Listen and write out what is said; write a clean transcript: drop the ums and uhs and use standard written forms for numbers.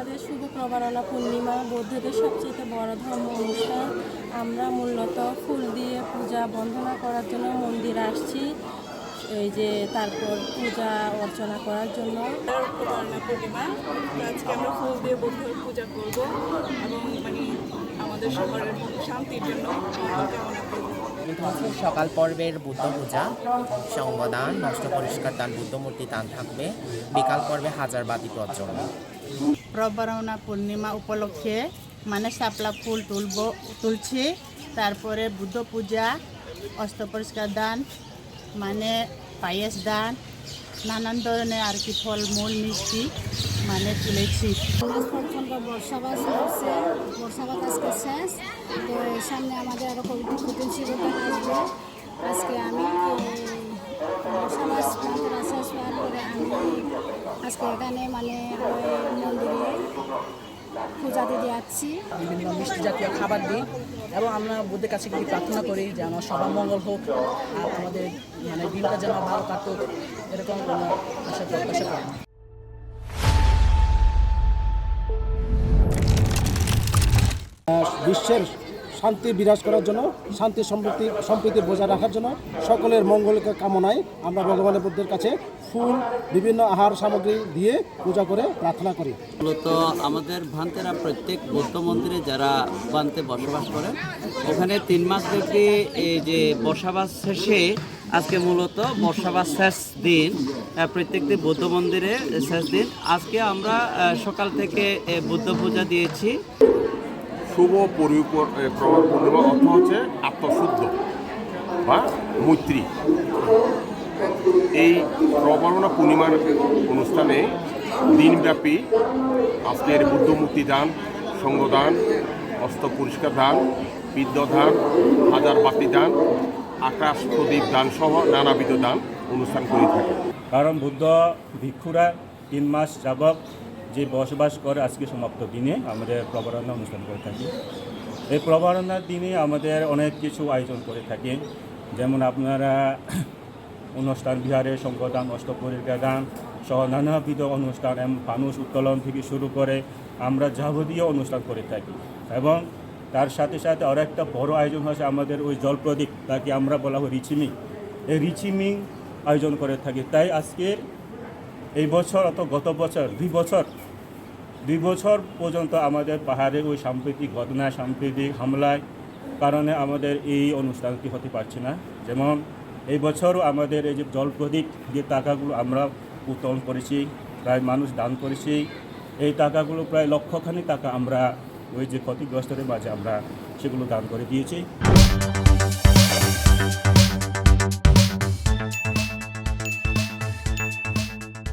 আমাদের শুভ প্রবারণা পূর্ণিমা বৌদ্ধদের সবচেয়ে বড় ধর্ম অনুষ্ঠান। আমরা মূলত ফুল দিয়ে পূজা বন্দনা করার জন্য মন্দিরে আসছি, এই যে তারপর পূজা অর্চনা করার জন্য। প্রবারণা পূর্ণিমা, আজকে আমরা ফুল দিয়ে বৌদ্ধর পূজা করব এবং আমাদের শহরের শান্তির জন্য কামনা করব। সকাল পর্বের বুদ্ধ পূজা, সংবদান, নষ্ট পরিষ্কার দান, বুদ্ধমূর্তি দান থাকবে। বিকাল পর্বে হাজার বাতি প্রজ্বলন। প্রবারণা পূর্ণিমা উপলক্ষে শাপলা ফুল তুলছি, তারপরে বুদ্ধ পূজা, অস্ত পরিষ্কার দান, পায়েস দান, নানান ধরনের আর কি ফলমূল মিষ্টি তুলেছি। প্রচণ্ড বর্ষাবাস হচ্ছে, বর্ষাবাস আজকে শেষ, তো এর সামনে আমাদের আরও কঠিন শিবির আসবে। আজকে আমি বর্ষাবাস শেষ হওয়ার পরে আমি আজকে এখানে মন্দিরে পূজা দিতে যাচ্ছি। বিভিন্ন মিষ্টি জাতীয় খাবার দিই এবং আমরা বুদ্ধের কাছে গিয়ে প্রার্থনা করি যেন সবার মঙ্গল হোক আর আমাদের দিনটা যেন ভালো কাটুক, এরকম কোনো আশা প্রত্যাশা করি। বিশ্বের শান্তি বিরাজ করার জন্য, শান্তি সম্প্রীতি বজায় রাখার জন্য, সকলের মঙ্গলকে কামনায় আমরা ভগবানের বুদ্ধের কাছে ফুল, বিভিন্ন আহার সামগ্রী দিয়ে পূজা করে প্রার্থনা করি। মূলত আমাদের ভান্তেরা প্রত্যেক বৌদ্ধ মন্দিরে যারা ভান্তে বসবাস করেন, ওখানে 3 মাস ব্যাপী এই যে বর্ষাবাস শেষে আজকে মূলত বর্ষাবাস শেষ দিন, প্রত্যেকটি বৌদ্ধ মন্দিরে শেষ দিন। আজকে আমরা সকাল থেকে বুদ্ধ পূজা দিয়েছি। শুভ প্রবারণা পূর্ণিমা অর্থ হচ্ছে আত্মশুদ্ধ বা মৈত্রী। এই প্রবারণা পূর্ণিমার অনুষ্ঠানে দিনব্যাপী আজকের বুদ্ধমূর্তি দান, সঙ্গদান, অস্ত পরিষ্কার দান, বিদ্যাদান, হাজার বাতি দান, আকাশ প্রদীপ দান সহ নানাবিধ দান অনুষ্ঠান করে থাকে। কারণ বুদ্ধ ভিক্ষুরা 3 মাস যাবত যে বসবাস করে আজকে সমাপ্ত দিনে আমাদের প্রবারণা অনুষ্ঠান করে থাকি। এই প্রবারণার দিনে আমাদের অনেক কিছু আয়োজন করে থাকি, যেমন আপনারা অনুষ্ঠান বিহারে সংগদান, অষ্টপরিষ্কার দান সহ নানাবিধ অনুষ্ঠান, ফানুস উত্তোলন থেকে শুরু করে আমরা যাবতীয় অনুষ্ঠান করে থাকি। এবং তার সাথে সাথে আরও একটা বড় আয়োজন হচ্ছে আমাদের ওই জলপ্রদীপ, তাকে আমরা বলা হয় রিচিমিং। এই রিচিমিং আয়োজন করে থাকি। তাই আজকের এই বছর অত গত বছর 2 বছর পর্যন্ত আমাদের পাহাড়ে ওই সাম্প্রতিক ঘটনা, সাম্প্রতিক হামলায় কারণে আমাদের এই অনুষ্ঠানটি হতে পারছে না। যেমন এই বছরও আমাদের এই যে জলপ্রদীপ যে টাকাগুলো আমরা উত্তোলন করেছি, প্রায় মানুষ দান করেছি, এই টাকাগুলো প্রায় লক্ষখানি টাকা আমরা ওই যে ক্ষতিগ্রস্তদের মাঝে আমরা সেগুলো দান করে দিয়েছি।